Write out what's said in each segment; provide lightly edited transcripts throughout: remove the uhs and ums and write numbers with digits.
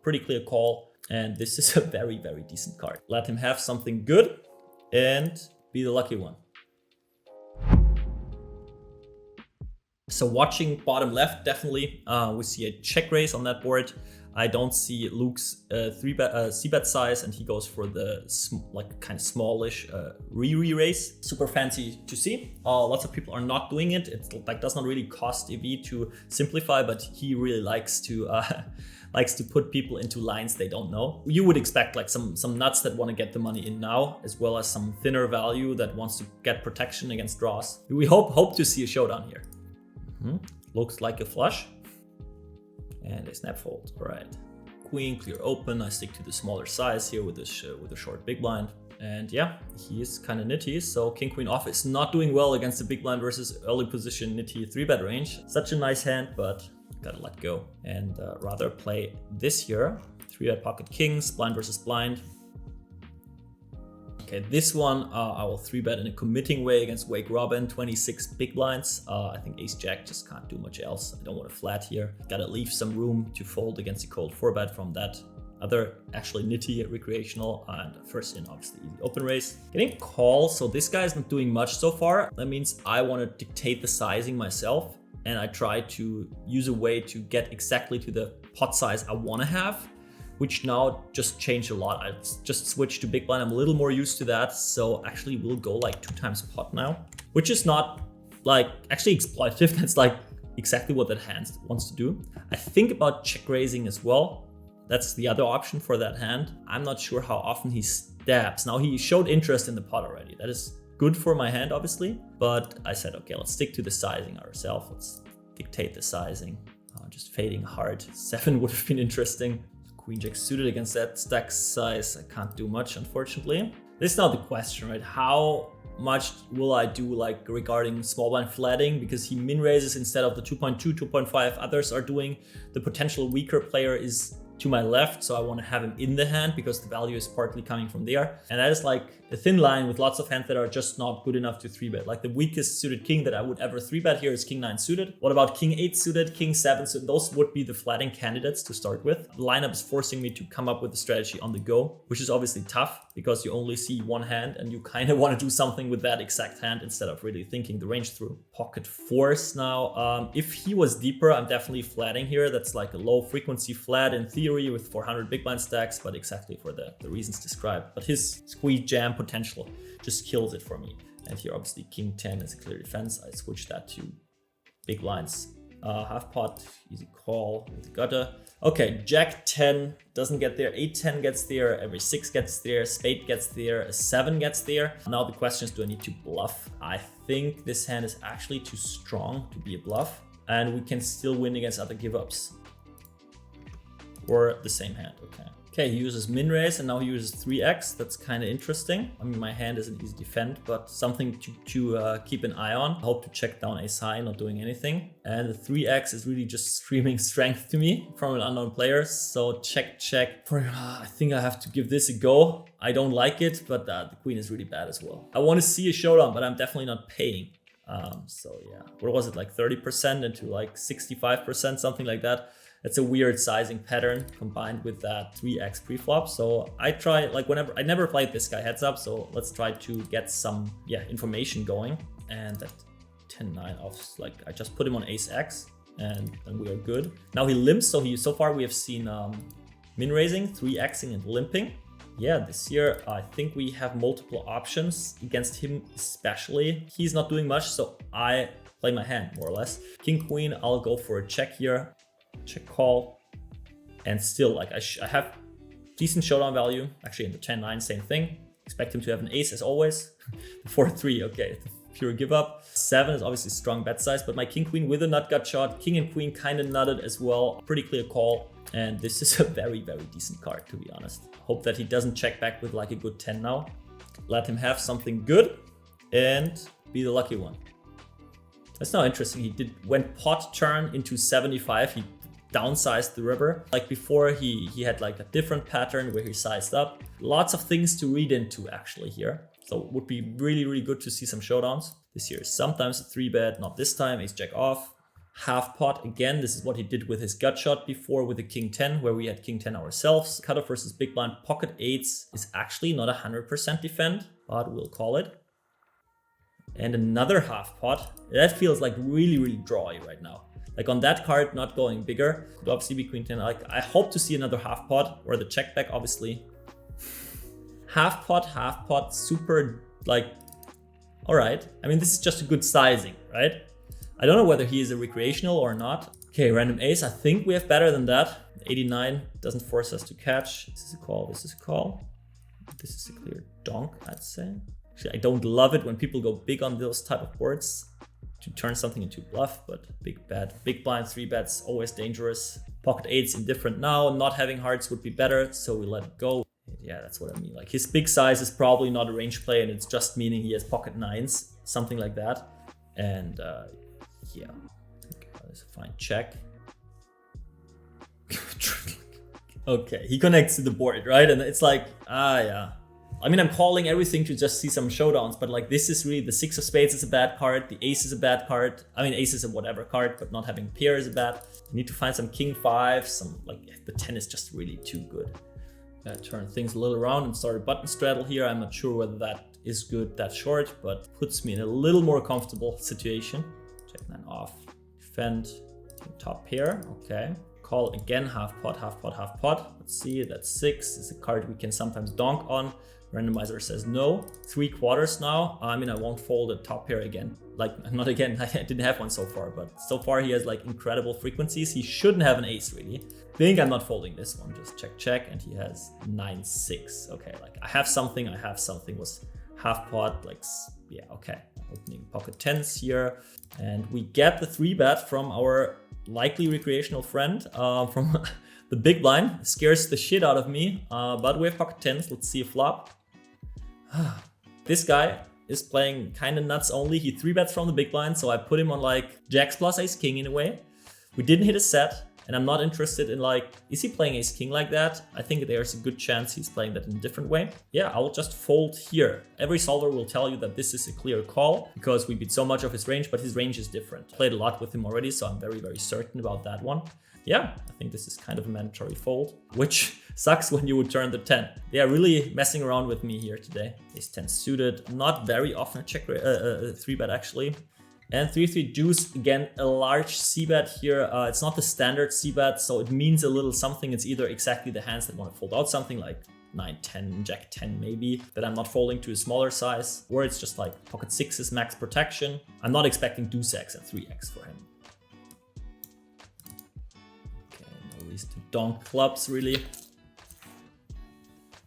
pretty clear call. And this is a very, very decent card. Let him have something good and be the lucky one. So watching bottom left, definitely we see a check raise on that board. I don't see Luke's c-bet size, and he goes for the like kind of smallish re-raise. Super fancy to see. Lots of people are not doing it. It like does not really cost EV to simplify, but he really likes to put people into lines they don't know. You would expect like some nuts that want to get the money in now, as well as some thinner value that wants to get protection against draws. We hope to see a showdown here. Looks like a flush. And a snap fold. All right. Queen, clear open. I stick to the smaller size here with a short big blind. And yeah, he is kind of nitty. So king, queen off is not doing well against the big blind versus early position nitty 3-bet range. Such a nice hand, but gotta let go. And rather play this here. 3-bet pocket kings, blind versus blind. Okay, this one I will 3-bet in a committing way against Wake Robin, 26 big blinds. I think ace-jack just can't do much else. I don't want to flat here. Gotta leave some room to fold against a cold 4-bet from that other actually nitty recreational. And first in, obviously, easy open raise. Getting call, so this guy is not doing much so far. That means I want to dictate the sizing myself. And I try to use a way to get exactly to the pot size I want to have, which now just changed a lot. I just switched to big blind. I'm a little more used to that. So actually we'll go like 2 times pot now, which is not like actually exploitative. That's like exactly what that hand wants to do. I think about check raising as well. That's the other option for that hand. I'm not sure how often he stabs. Now he showed interest in the pot already. That is good for my hand, obviously. But I said, okay, let's stick to the sizing ourselves. Let's dictate the sizing. Just fading hard. 7 would have been interesting. Queen jack suited against that stack size. I can't do much, unfortunately. This is now the question, right? How much will I do like regarding small blind flatting? Because he min raises instead of the 2.2, 2.5 others are doing. The potential weaker player is to my left, so I want to have him in the hand because the value is partly coming from there. And that is like a thin line with lots of hands that are just not good enough to 3-bet. Like the weakest suited king that I would ever 3-bet here is king 9 suited. What about king 8 suited, king 7 suited? Those would be the flatting candidates to start with. The lineup is forcing me to come up with a strategy on the go, which is obviously tough because you only see one hand and you kind of want to do something with that exact hand instead of really thinking the range through. Pocket force now. If he was deeper, I'm definitely flatting here. That's like a low frequency flat in theory with 400 big blind stacks, but exactly for the reasons described. But his squeeze jam potential just kills it for me. And here obviously king 10 is a clear defense. I switch that to big blinds. Half pot, easy call with the gutter. Okay, jack 10 doesn't get there, 8-10 gets there, every 6 gets there, spade gets there, a 7 gets there. Now the question is, do I need to bluff? I think this hand is actually too strong to be a bluff, and we can still win against other give-ups. Or the same hand, okay. Okay, he uses min raise and now he uses 3x. That's kind of interesting. I mean, my hand is an easy defend, but something to keep an eye on. I hope to check down ace high, not doing anything. And the 3x is really just screaming strength to me from an unknown player. So check. I think I have to give this a go. I don't like it, but the queen is really bad as well. I want to see a showdown, but I'm definitely not paying. So yeah, what was it, like 30% into like 65%, something like that. It's a weird sizing pattern combined with that 3x preflop. So I try, like whenever, I never played this guy heads up. So let's try to get some, information going. And that 10-9 off, like I just put him on ace x and then we are good. Now he limps. So far we have seen min raising, 3xing and limping. Yeah, this year I think we have multiple options against him, especially. He's not doing much, so I play my hand more or less. King, queen, I'll go for a check here. Check call, and still like I have decent showdown value. Actually in the 10-9 same thing. Expect him to have an ace as always. 4-3, okay, pure give up. 7 is obviously strong bet size, but my king queen with a nut got shot. King and queen kind of nutted as well. Pretty clear call, and this is a very, very decent card to be honest. Hope that he doesn't check back with like a good 10 now. Let him have something good and be the lucky one. That's now interesting. He went pot turn into 75. He downsized the river. Like before, he had like a different pattern where he sized up. Lots of things to read into actually here. So it would be really, really good to see some showdowns. This here is sometimes a 3-bet, not this time, ace jack off. half pot again. This is what he did with his gut shot before with the king 10, where we had king 10 ourselves. Cutoff versus big blind. Pocket eights is actually not 100% defend, but we'll call it. And another half pot. That feels like really, really drawy right now. Like on that card, not going bigger. Could obviously be queen 10. Like I hope to see another half pot or the check back, obviously. Half pot, super like, all right. I mean, this is just a good sizing, right? I don't know whether he is a recreational or not. Okay, random ace. I think we have better than that. 89 doesn't force us to catch. This is a call. This is a call. This is a clear donk, I'd say. Actually, I don't love it when people go big on those type of boards to turn something into bluff, but big bet. Big blind, 3 bets, always dangerous. Pocket eights indifferent now. Not having hearts would be better, so we let it go. Yeah, that's what I mean. Like his big size is probably not a range play, and it's just meaning he has pocket nines, something like that. And yeah, okay, that's a fine check. Okay, he connects to the board, right? And it's like, yeah. I mean, I'm calling everything to just see some showdowns, but like this is really, the 6 of spades is a bad card, the ace is a bad card. I mean, ace is a whatever card, but not having pair is a bad. You need to find some king 5, some like the 10 is just really too good. Turn things a little around and start a button straddle here. I'm not sure whether that is good that short, but puts me in a little more comfortable situation. Check 9 off, defend, top pair, okay. Call again, half pot, half pot, half pot. Let's see, that's 6. It's a card we can sometimes donk on. Randomizer says no. 3/4 now. I mean, I won't fold a top pair again. Like, not again, I didn't have one so far, but so far he has like incredible frequencies. He shouldn't have an ace really. Think I'm not folding this one, just check, check, and he has 9/6. Okay, like I have something was half pot, like, yeah, okay. Opening pocket 10s here, and we get the 3-bet from our likely recreational friend from the big blind. Scares the shit out of me, but we have pocket 10s. Let's see a flop. This guy is playing kind of nuts only. He 3-bets from the big blind, so I put him on like jacks plus ace king in a way. We didn't hit a set, and I'm not interested in like, is he playing ace king like that? I think there's a good chance he's playing that in a different way. Yeah, I will just fold here. Every solver will tell you that this is a clear call because we beat so much of his range, but his range is different. Played a lot with him already, so I'm very, very certain about that one. Yeah, I think this is kind of a mandatory fold, which sucks when you would turn the 10. They are really messing around with me here today. Ace 10 suited, not very often a check 3-bet actually. And 3-3 deuce, again, a large c-bet here. It's not the standard c-bet, so it means a little something. It's either exactly the hands that want to fold out something like 9, 10, jack 10 maybe, that I'm not folding to a smaller size, or it's just like pocket 6 is max protection. I'm not expecting deuce X and 3X for him. Okay, no reason to donk clubs really.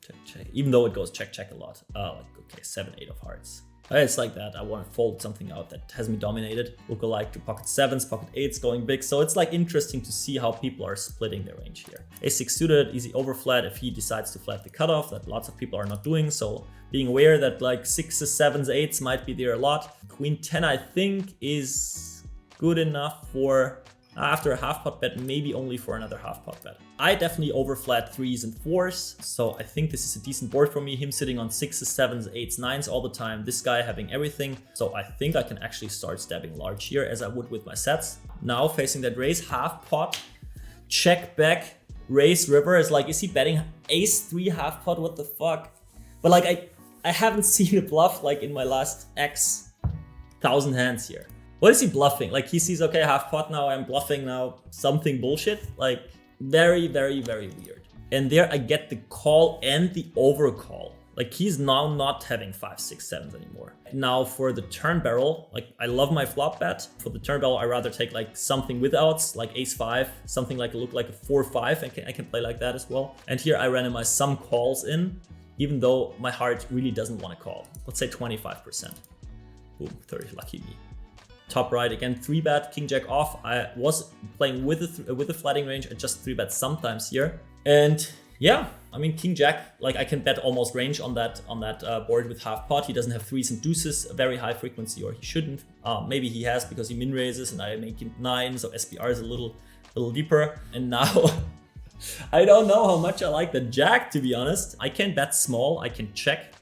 Check, check. Even though it goes check, check a lot. Like, okay, 7, 8 of hearts. It's like that. I want to fold something out that has me dominated. Look alike to pocket 7s, pocket 8s going big. So it's like interesting to see how people are splitting their range here. Ace-6 suited, easy overflat if he decides to flat the cutoff, that lots of people are not doing. So being aware that like 6s, 7s, 8s might be there a lot. Queen 10, I think, is good enough for after a half pot bet, maybe only for another half pot bet. I definitely overflat 3s and 4s, so I think this is a decent board for me. Him sitting on 6s, 7s, 8s, 9s all the time, this guy having everything. So I think I can actually start stabbing large here as I would with my sets. Now facing that raise, half pot, check back, raise river is like, is he betting ace 3 half pot? What the fuck? But like I haven't seen a bluff like in my last X 1,000 hands here. What is he bluffing? Like he sees, okay, half pot now, I'm bluffing now, something bullshit. Like very, very, very weird. And there I get the call and the overcall. Like he's now not having 5, 6, 7s anymore. Now for the turn barrel, like I love my flop bet. For the turn barrel, I rather take like something with outs, like ace 5, something like look like a 4-5. I can play like that as well. And here I randomize some calls in, even though my heart really doesn't want to call. Let's say 25%. Boom, 30, lucky me. Top right again, 3-bet, king jack off. I was playing with a flatting range. I just 3-bet sometimes here, and yeah, I mean king jack, like I can bet almost range on that board with half pot. He doesn't have 3s and deuces, a very high frequency, or he shouldn't. Maybe he has because he min raises and I make it 9, so SPR is a little deeper. And now I don't know how much I like the jack, to be honest. I can bet small, I can check.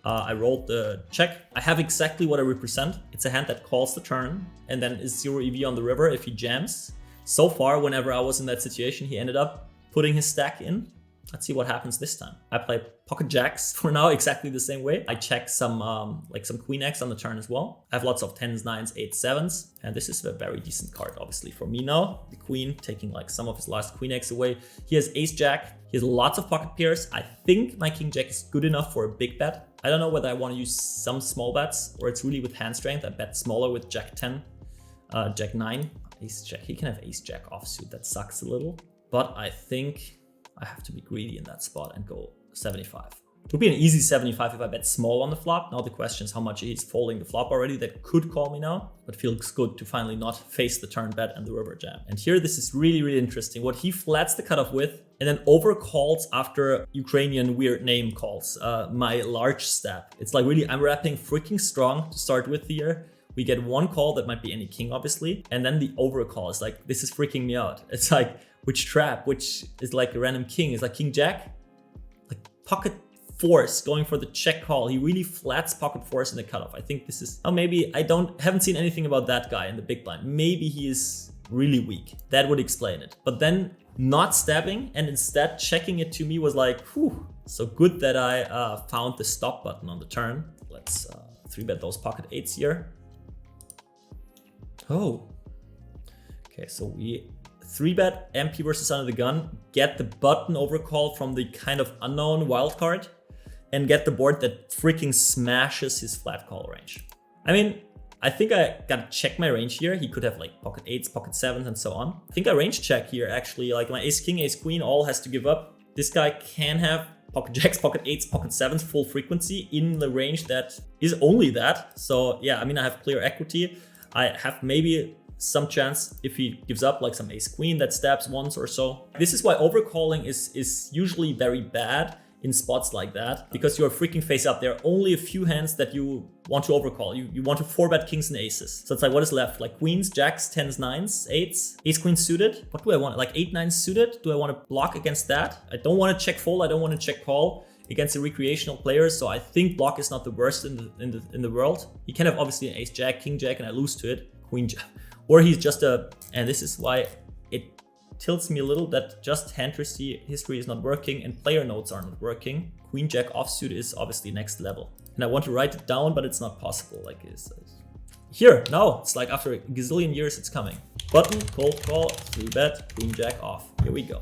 I rolled the check. I have exactly what I represent. It's a hand that calls the turn and then is 0 EV on the river if he jams. So far, whenever I was in that situation, he ended up putting his stack in. Let's see what happens this time. I play pocket jacks for now, exactly the same way. I check some some queen X on the turn as well. I have lots of 10s, 9s, 8s, 7s. And this is a very decent card, obviously, for me now. The queen taking like some of his last queen X away. He has ace jack. He has lots of pocket pairs. I think my king jack is good enough for a big bet. I don't know whether I want to use some small bets or it's really with hand strength. I bet smaller with jack 10, jack 9, ace jack. He can have ace jack offsuit. That sucks a little. But I think I have to be greedy in that spot and go 75. It would be an easy 75 if I bet small on the flop. Now the question is how much he's folding the flop already. That could call me now, but feels good to finally not face the turn bet and the river jam. And here this is really, really interesting. What he flats the cutoff with and then overcalls after Ukrainian weird name calls, my large step. It's like really, I'm wrapping freaking strong to start with here. We get one call that might be any king, obviously. And then the overcall is like, this is freaking me out. It's like, which trap, which is like a random king. It's like king jack, like pocket fours going for the check call. He really flats pocket fours in the cutoff. I think this is, oh, maybe haven't seen anything about that guy in the big blind. Maybe he is really weak. That would explain it. But then not stabbing and instead checking it to me was like, whew. So good that I found the stop button on the turn. Let's 3-bet those pocket 8s here. Oh, okay, so we 3-bet MP versus under the gun, get the button overcall from the kind of unknown wild card, and get the board that freaking smashes his flat call range. I mean, I think I gotta check my range here. He could have like pocket 8s, pocket 7s, and so on. I think I range check here actually, like my ace king, ace queen, all has to give up. This guy can have pocket jacks, pocket 8s, pocket 7s, full frequency in the range that is only that. So yeah, I mean, I have clear equity. I have maybe some chance if he gives up like some ace queen that stabs once or so. This is why overcalling is usually very bad in spots like that, because you're freaking face up. There are only a few hands that you want to overcall. You want to 4-bet kings and aces. So it's like, what is left? Like queens, jacks, 10s, 9s, 8s, ace queen suited. What do I want? Like 8, 9 suited? Do I want to block against that? I don't want to check fold. I don't want to check call against the recreational players, so I think block is not the worst in the world. He can have obviously an ace jack, king jack, and I lose to it, queen jack, or he's just and this is why it tilts me a little that just hand history is not working and player notes are not working. Queen jack offsuit is obviously next level, and I want to write it down, but it's not possible. Like here, no, it's like after a gazillion years, it's coming. Button, cold call, 3-bet, queen jack off. Here we go.